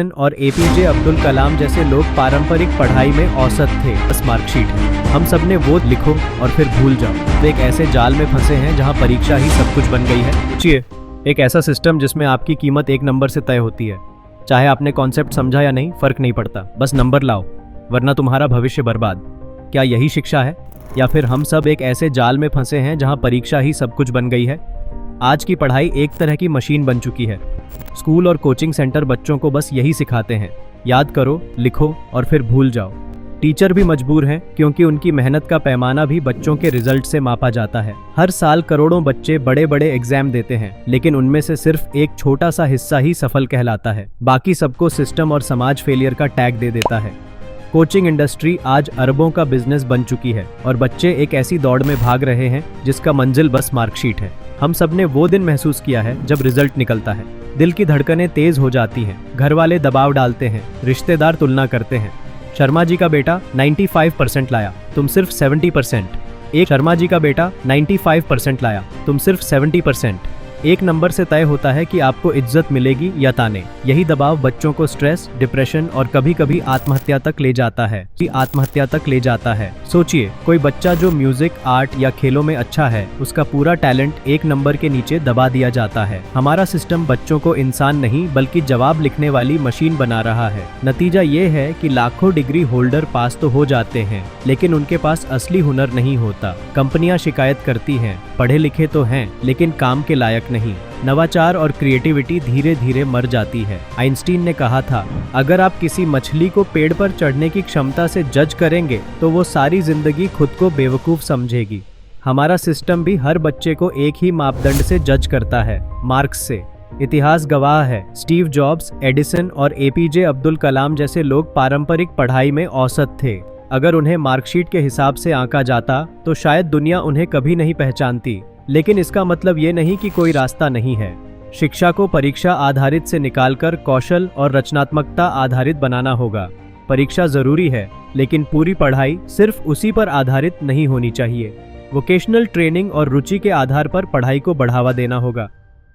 और एपीजे अब्दुल कलाम जैसे लोग पारंपरिक पढ़ाई में औसत थे। बस मार्कशीट है। हम सब ने वो लिखो और फिर भूल जाओ। वे एक ऐसे जाल में फंसे हैं जहां परीक्षा ही सब कुछ बन गई है। सोचिए, एक ऐसा सिस्टम जिसमें आपकी कीमत एक नंबर से तय होती है। चाहे आपने कॉन्सेप्ट समझा या नहीं, फर्क नहीं पड़ता, बस नंबर लाओ, वरना तुम्हारा भविष्य बर्बाद। क्या यही शिक्षा है, या फिर हम सब एक ऐसे जाल में फंसे हैं जहां परीक्षा ही सब कुछ बन गई है? आज की पढ़ाई एक तरह की मशीन बन चुकी है। स्कूल और कोचिंग सेंटर बच्चों को बस यही सिखाते हैं, याद करो, लिखो और फिर भूल जाओ। टीचर भी मजबूर हैं, क्योंकि उनकी मेहनत का पैमाना भी बच्चों के रिजल्ट से मापा जाता है। हर साल करोड़ों बच्चे बड़े बड़े एग्जाम देते हैं, लेकिन उनमें से सिर्फ एक छोटा सा हिस्सा ही सफल कहलाता है। बाकी सबको सिस्टम और समाज फेलियर का टैग दे देता है। कोचिंग इंडस्ट्री आज अरबों का बिजनेस बन चुकी है और बच्चे एक ऐसी दौड़ में भाग रहे हैं जिसका मंजिल बस मार्कशीट है। हम सब ने वो दिन महसूस किया है जब रिजल्ट निकलता है। दिल की धड़कनें तेज हो जाती हैं, घर वाले दबाव डालते हैं, रिश्तेदार तुलना करते हैं। शर्मा जी का बेटा 95% लाया, तुम सिर्फ 70%। एक शर्मा जी का बेटा 95% लाया, तुम सिर्फ 70%। एक नंबर से तय होता है कि आपको इज्जत मिलेगी या ताने। यही दबाव बच्चों को स्ट्रेस, डिप्रेशन और कभी कभी आत्महत्या तक ले जाता है। सोचिए, कोई बच्चा जो म्यूजिक, आर्ट या खेलों में अच्छा है, उसका पूरा टैलेंट एक नंबर के नीचे दबा दिया जाता है। हमारा सिस्टम बच्चों को इंसान नहीं बल्कि जवाब लिखने वाली मशीन बना रहा है। नतीजा ये है कि लाखों डिग्री होल्डर पास तो हो जाते हैं, लेकिन उनके पास असली हुनर नहीं होता। कंपनियां शिकायत करती हैं, पढ़े लिखे तो हैं लेकिन काम के लायक नहीं। नवाचार और क्रिएटिविटी धीरे धीरे मर जाती है। आइंस्टीन ने कहा था, अगर आप किसी मछली को पेड़ पर चढ़ने की क्षमता से जज करेंगे तो वो सारी जिंदगी खुद को बेवकूफ समझेगी। हमारा सिस्टम भी हर बच्चे को एक ही मापदंड से जज करता है, मार्क्स से। इतिहास गवाह है, स्टीव जॉब्स, एडिसन और एपीजे अब्दुल कलाम जैसे लोग पारंपरिक पढ़ाई में औसत थे। अगर उन्हें मार्कशीट के हिसाब से आंका जाता तो शायद दुनिया उन्हें कभी नहीं पहचानती। लेकिन इसका मतलब ये नहीं कि कोई रास्ता नहीं है। शिक्षा को परीक्षा आधारित से निकालकर कौशल और रचनात्मकता आधारित बनाना होगा। परीक्षा जरूरी है, लेकिन पूरी पढ़ाई सिर्फ उसी पर आधारित नहीं होनी चाहिए। वोकेशनल ट्रेनिंग और रुचि के आधार पर पढ़ाई को बढ़ावा देना होगा।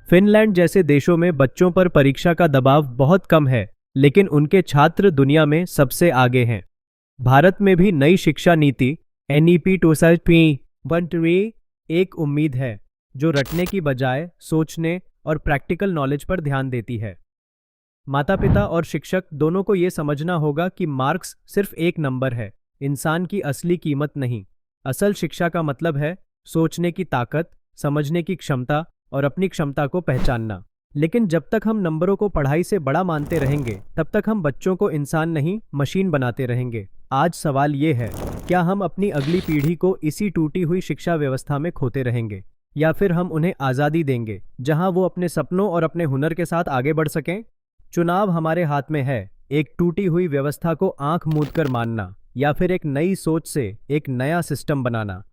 फिनलैंड जैसे देशों में बच्चों पर परीक्षा का दबाव बहुत कम है, लेकिन उनके छात्र दुनिया में सबसे आगे हैं। भारत में भी नई शिक्षा नीति NEP 2023 एक उम्मीद है, जो रटने की बजाय सोचने और प्रैक्टिकल नॉलेज पर ध्यान देती है। माता पिता और शिक्षक दोनों को ये समझना होगा कि मार्क्स सिर्फ एक नंबर है, इंसान की असली कीमत नहीं। असल शिक्षा का मतलब है सोचने की ताकत, समझने की क्षमता और अपनी क्षमता को पहचानना। लेकिन जब तक हम नंबरों को पढ़ाई से बड़ा मानते रहेंगे, तब तक हम बच्चों को इंसान नहीं, मशीन बनाते रहेंगे। आज सवाल ये है, क्या हम अपनी अगली पीढ़ी को इसी टूटी हुई शिक्षा व्यवस्था में खोते रहेंगे, या फिर हम उन्हें आज़ादी देंगे जहां वो अपने सपनों और अपने हुनर के साथ आगे बढ़ सकें? चुनाव हमारे हाथ में है, एक टूटी हुई व्यवस्था को आंख मूंद कर मानना, या फिर एक नई सोच से एक नया सिस्टम बनाना।